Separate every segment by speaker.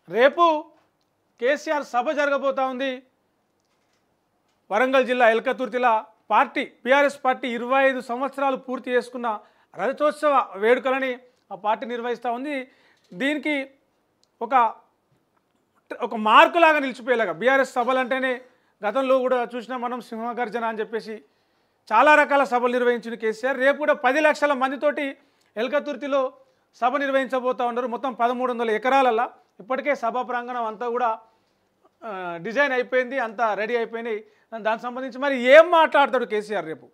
Speaker 1: రేపు కేసీఆర్ సభ జరగబోతా ఉంది వరంగల్ జిల్లా ఎల్కతుర్తిలో పార్టీ బీఆర్ఎస్ పార్టీ 25 సంవత్సరాలు పూర్తి చేసుకున్న రజతోత్సవ వేడుకలని ఆ పార్టీ నిర్వహిస్తూ ఉంది. దీనికి ఒక మార్కులాగా నిలిచిపోయేలాగా బీఆర్ఎస్ సభలు అంటేనే గతంలో కూడా చూసినా మనం సింహగర్జన అని చెప్పేసి చాలా రకాల సభలు నిర్వహించిన కేసీఆర్ రేపు కూడా 10 లక్షల మందితోటి ఎల్కతుర్తిలో సభ నిర్వహించబోతూ ఉన్నారు. మొత్తం 1300 ఎకరాలల్లో ఇప్పటికే సభా ప్రాంగణం అంతా కూడా డిజైన్ అయిపోయింది, అంతా రెడీ అయిపోయినాయి. దానికి సంబంధించి మరి ఏం మాట్లాడతాడు కేసీఆర్ రేపు?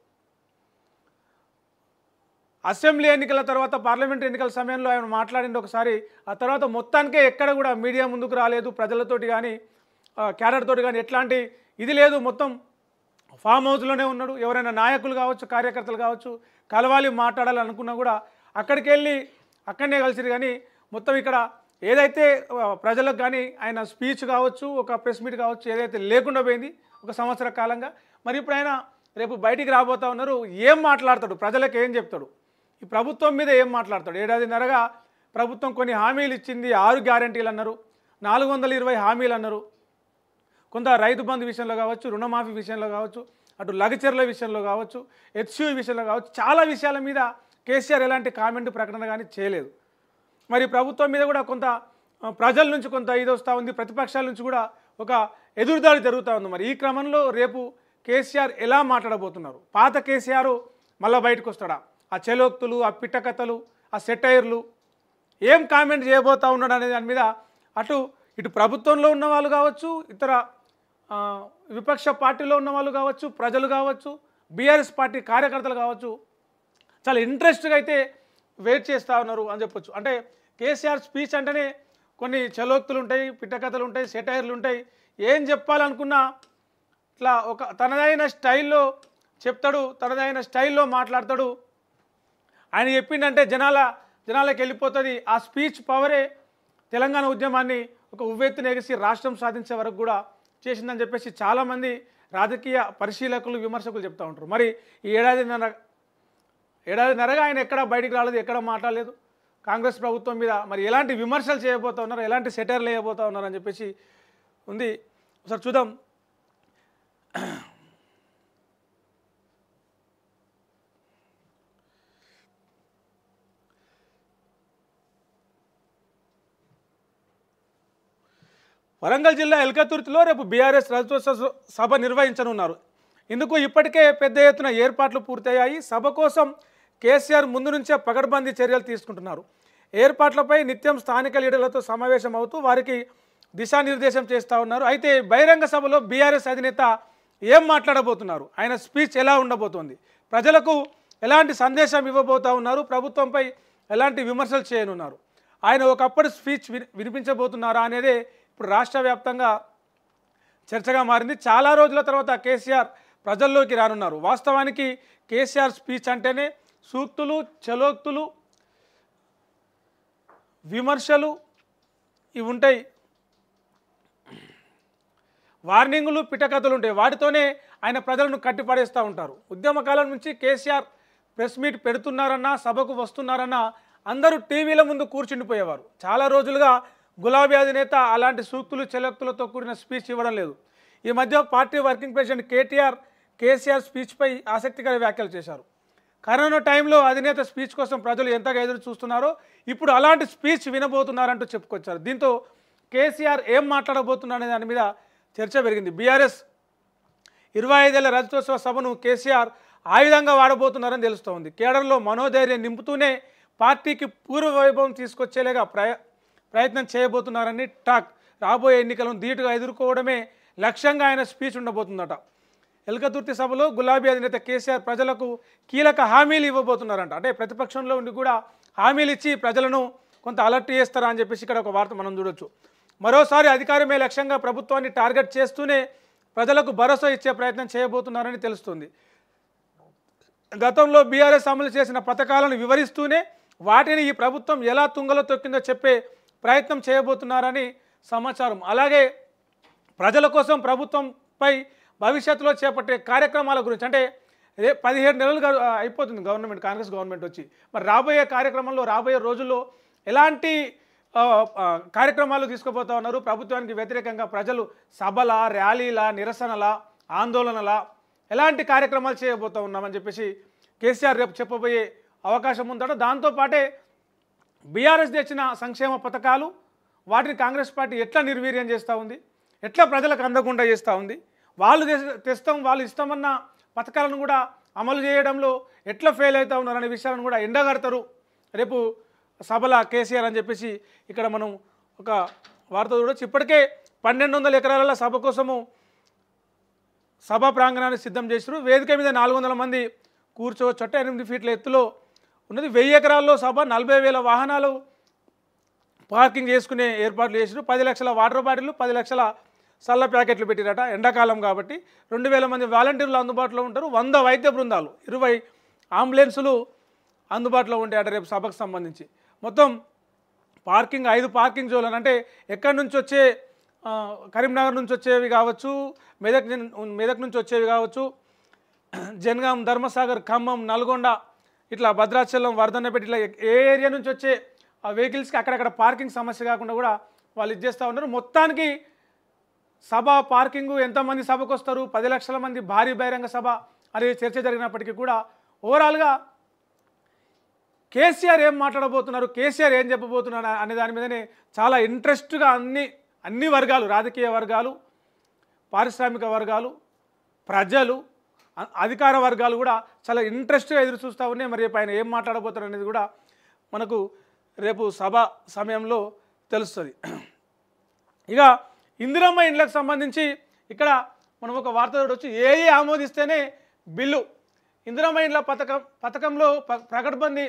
Speaker 1: అసెంబ్లీ ఎన్నికల తర్వాత పార్లమెంట్ ఎన్నికల సమయంలో ఆయన మాట్లాడింది ఒకసారి, ఆ తర్వాత మొత్తానికే ఎక్కడ కూడా మీడియా ముందుకు రాలేదు, ప్రజలతోటి కానీ క్యాడర్ తోటి కానీ ఎట్లాంటి ఇది లేదు, మొత్తం ఫామ్ హౌస్లోనే ఉన్నాడు. ఎవరైనా నాయకులు కావచ్చు, కార్యకర్తలు కావచ్చు, కలవాలి మాట్లాడాలి అనుకున్నా కూడా అక్కడికి వెళ్ళి అక్కడనే కలిసిరు. కానీ మొత్తం ఇక్కడ ఏదైతే ప్రజలకు కానీ ఆయన స్పీచ్ కావచ్చు, ఒక ప్రెస్ మీట్ కావచ్చు, ఏదైతే లేకుండా పోయింది ఒక సంవత్సర కాలంగా. మరి ఇప్పుడు ఆయన రేపు బయటికి రాబోతా ఉన్నారు. ఏం మాట్లాడతాడు, ప్రజలకు ఏం చెప్తాడు, ఈ ప్రభుత్వం మీద ఏం మాట్లాడతాడు? ఏడాదిన్నరగా ప్రభుత్వం కొన్ని హామీలు ఇచ్చింది, 6 గ్యారంటీలు అన్నారు, 420 హామీలు అన్నారు. కొంత రైతు బంధు విషయంలో కావచ్చు, రుణమాఫీ విషయంలో కావచ్చు, అటు లగచర్ల విషయంలో కావచ్చు, హెచ్సియు విషయంలో కావచ్చు, చాలా విషయాల మీద కేసీఆర్ ఎలాంటి కామెంట్ ప్రకటన కానీ చేయలేదు. మరి ప్రభుత్వం మీద కూడా కొంత ప్రజల నుంచి కొంత ఇది వస్తూ ఉంది, ప్రతిపక్షాల నుంచి కూడా ఒక ఎదురుదాడి జరుగుతూ ఉంది. మరి ఈ క్రమంలో రేపు కేసీఆర్ ఎలా మాట్లాడబోతున్నారు? పాత కేసీఆర్ మళ్ళీ బయటకు వస్తాడా? ఆ చెలోక్తులు, ఆ పిట్టకథలు, ఆ సెటైర్లు ఏం కామెంట్ చేయబోతూ ఉన్నాడు అనే దాని మీద ఇటు ప్రభుత్వంలో ఉన్న వాళ్ళు కావచ్చు, ఇతర విపక్ష పార్టీలో ఉన్న వాళ్ళు కావచ్చు, ప్రజలు కావచ్చు, బీఆర్ఎస్ పార్టీ కార్యకర్తలు కావచ్చు, చాలా ఇంట్రెస్ట్గా అయితే వెయిట్ చేస్తూ ఉన్నారు అని చెప్పొచ్చు. అంటే కేసీఆర్ స్పీచ్ అంటేనే కొన్ని చలోక్తులు ఉంటాయి, పిట్టకథలు ఉంటాయి, సెటైర్లు ఉంటాయి. ఏం చెప్పాలనుకున్నా ఇట్లా ఒక తనదైన స్టైల్లో చెప్తాడు, తనదైన స్టైల్లో మాట్లాడతాడు. ఆయన చెప్పిందంటే జనాలకు వెళ్ళిపోతుంది. ఆ స్పీచ్ పవరే తెలంగాణ ఉద్యమాన్ని ఒక ఉవ్వెత్తున ఎగిసి రాష్ట్రం సాధించే వరకు కూడా చేసిందని చెప్పేసి చాలామంది రాజకీయ పరిశీలకులు, విమర్శకులు చెప్తూ ఉంటారు. మరి ఈ ఏడాదిన్నరగా ఆయన ఎక్కడ బయటికి రాలేదు, ఎక్కడ మాట్లాడలేదు కాంగ్రెస్ ప్రభుత్వం మీద. మరి ఎలాంటి విమర్శలు చేయబోతూ ఉన్నారు, ఎలాంటి సెటైర్లు వేయబోతూ ఉన్నారు అని చెప్పేసి ఉంది. ఒకసారి చూద్దాం. వరంగల్ జిల్లా ఎల్కతుర్తిలో రేపు బీఆర్ఎస్ రజతోత్సవ సభ నిర్వహించనున్నారు. ఇందుకు ఇప్పటికే పెద్ద ఎత్తున ఏర్పాట్లు పూర్తయ్యాయి. సభ కోసం కేసీఆర్ ముందు నుంచే పకడ్బందీ చర్యలు తీసుకుంటున్నారు. ఏర్పాట్లపై నిత్యం స్థానిక లీడర్లతో సమావేశం అవుతూ వారికి దిశానిర్దేశం చేస్తూ ఉన్నారు. అయితే బహిరంగ సభలో బీఆర్ఎస్ అధినేత ఏం మాట్లాడబోతున్నారు, ఆయన స్పీచ్ ఎలా ఉండబోతోంది, ప్రజలకు ఎలాంటి సందేశం ఇవ్వబోతూ ఉన్నారు, ప్రభుత్వంపై ఎలాంటి విమర్శలు చేయనున్నారు, ఆయన ఒకప్పుడు స్పీచ్ వినిపించబోతున్నారా అనేదే ఇప్పుడు రాష్ట్ర వ్యాప్తంగా చర్చగా మారింది. చాలా రోజుల తర్వాత కేసీఆర్ ప్రజల్లోకి రానున్నారు. వాస్తవానికి కేసీఆర్ స్పీచ్ అంటేనే సూక్తులు, చలోక్తులు, విమర్శలు ఇవి ఉంటాయి, వార్నింగులు, పిట్టకథలు ఉంటాయి. వాటితోనే ఆయన ప్రజలను కట్టిపడేస్తూ ఉంటారు. ఉద్యమకాలం నుంచి కేసీఆర్ ప్రెస్ మీట్ పెడుతున్నారన్నా, సభకు వస్తున్నారన్నా అందరూ టీవీల ముందు కూర్చుండిపోయేవారు. చాలా రోజులుగా గులాబీ అధినేత అలాంటి సూక్తులు, చలోక్తులతో కూడిన స్పీచ్ ఇవ్వడం లేదు. ఈ మధ్య పార్టీ వర్కింగ్ ప్రెసిడెంట్ కేసీఆర్ స్పీచ్పై ఆసక్తికర వ్యాఖ్యలు చేశారు. కరోనా టైంలో అధినేత స్పీచ్ కోసం ప్రజలు ఎంతగా ఎదురు చూస్తున్నారో ఇప్పుడు అలాంటి స్పీచ్ వినబోతున్నారంటూ చెప్పుకొచ్చారు. దీంతో కేసీఆర్ ఏం మాట్లాడబోతున్నారనే దాని మీద చర్చ పెరిగింది. బీఆర్ఎస్ 25 ఏళ్ల రజతోత్సవ సభను కేసీఆర్ ఆయుధంగా వాడబోతున్నారని తెలుస్తోంది. కేడర్లో మనోధైర్యం నింపుతూనే పార్టీకి పూర్వ వైభవం తీసుకొచ్చేలాగా ప్రయత్నం చేయబోతున్నారని టాక్. రాబోయే ఎన్నికలను ధీటుగా ఎదుర్కోవడమే లక్ష్యంగా ఆయన స్పీచ్ ఉండబోతుందట. ఎల్కతుర్తి సభలో గులాబీ అధినేత కేసీఆర్ ప్రజలకు కీలక హామీలు ఇవ్వబోతున్నారంట. అంటే ప్రతిపక్షంలో ఉండి కూడా హామీలు ఇచ్చి ప్రజలను కొంత అలర్ట్ చేస్తారా అని చెప్పేసి ఇక్కడ ఒక వార్త మనం చూడొచ్చు. మరోసారి అధికారమే లక్ష్యంగా ప్రభుత్వాన్ని టార్గెట్ చేస్తూనే ప్రజలకు భరోసా ఇచ్చే ప్రయత్నం చేయబోతున్నారని తెలుస్తుంది. గతంలో బీఆర్ఎస్ అమలు చేసిన పథకాలను వివరిస్తూనే వాటిని ఈ ప్రభుత్వం ఎలా తుంగలో తొక్కిందో చెప్పే ప్రయత్నం చేయబోతున్నారని సమాచారం. అలాగే ప్రజల కోసం ప్రభుత్వంపై భవిష్యత్తులో చేపట్టే కార్యక్రమాల గురించి, అంటే 17 నెలలు అయిపోతుంది కాంగ్రెస్ గవర్నమెంట్ వచ్చి, మరి రాబోయే కార్యక్రమంలో రాబోయే రోజుల్లో ఎలాంటి ఆ, ఆ, కార్యక్రమాలు తీసుకుపోతా ఉన్నారు. ప్రభుత్వానికి వ్యతిరేకంగా ప్రజలు సభల, ర్యాలీల, నిరసనల, ఆందోళనల ఎలాంటి కార్యక్రమాలు చేయబోతూ ఉన్నామని చెప్పేసి కేసీఆర్ రేపు చెప్పబోయే అవకాశం ఉందట. దాంతోపాటే బీఆర్ఎస్ తెచ్చిన సంక్షేమ పథకాలు వాటిని కాంగ్రెస్ పార్టీ ఎట్లా నిర్వీర్యం చేస్తూ ఉంది, ఎట్లా ప్రజలకు అందకుండా చేస్తూ ఉంది, వాళ్ళు తెస్తాం వాళ్ళు ఇస్తామన్న పథకాలను కూడా అమలు చేయడంలో ఎట్లా ఫెయిల్ అవుతూ ఉన్నారనే విషయాలను కూడా ఎండగడతారు రేపు సభల కేసీఆర్ అని చెప్పేసి ఇక్కడ మనం ఒక వార్త చూడొచ్చు. ఇప్పటికే 1200 ఎకరాల సభ కోసము సభా ప్రాంగణాన్ని సిద్ధం చేశారు. వేదిక మీద 400 మంది కూర్చోవచ్చు. 8 ఫీట్ల ఎత్తులో ఉన్నది. 1000 ఎకరాల్లో సభ, 40,000 వాహనాలు పార్కింగ్ చేసుకునే ఏర్పాట్లు చేశారు. 10 లక్షల వాటర్ బాటిల్, 10 లక్షల సల్ల ప్యాకెట్లు పెట్టిరట. ఎండాకాలం కాబట్టి 2000 మంది వాలంటీర్లు అందుబాటులో ఉంటారు. 100 వైద్య బృందాలు, 20 అంబులెన్సులు అందుబాటులో ఉంటాయట రేపు సభకు సంబంధించి. మొత్తం పార్కింగ్ 5 పార్కింగ్ జోన్లు, అంటే ఎక్కడి నుంచి వచ్చే కరీంనగర్ నుంచి వచ్చేవి కావచ్చు, మెదక్ నుంచి వచ్చేవి కావచ్చు, జనగాం, ధర్మసాగర్, ఖమ్మం, నల్గొండ, ఇట్లా భద్రాచలం, వర్ధన్నపేట, ఇట్లా ఏ ఏరియా నుంచి వచ్చే ఆ వెహికల్స్కి అక్కడక్కడ పార్కింగ్ సమస్య కాకుండా కూడా వాళ్ళు ఇచ్చేస్తూ ఉన్నారు. మొత్తానికి సభ పార్కింగు, ఎంతమంది సభకు వస్తారు, 10 లక్షల మంది భారీ బహిరంగ సభ అనే చర్చ జరిగినప్పటికీ కూడా ఓవరాల్గా కేసీఆర్ ఏం మాట్లాడబోతున్నారు, కేసీఆర్ ఏం చెప్పబోతున్నారు అనే దాని మీదనే చాలా ఇంట్రెస్ట్గా అన్ని వర్గాలు, రాజకీయ వర్గాలు, పారిశ్రామిక వర్గాలు, ప్రజలు, అధికార వర్గాలు కూడా చాలా ఇంట్రెస్ట్గా ఎదురు చూస్తూ ఉన్నాయి. మరి రేపు ఆయన ఏం మాట్లాడబోతారు అనేది కూడా మనకు రేపు సభ సమయంలో తెలుస్తుంది. ఇక ఇందిరమ్మ ఇండ్లకు సంబంధించి ఇక్కడ మనం ఒక వార్త చూడవచ్చు. ఆమోదిస్తేనే బిల్లు. ఇందిరమ్మ ఇండ్ల పథకంలో ప్రకటబంది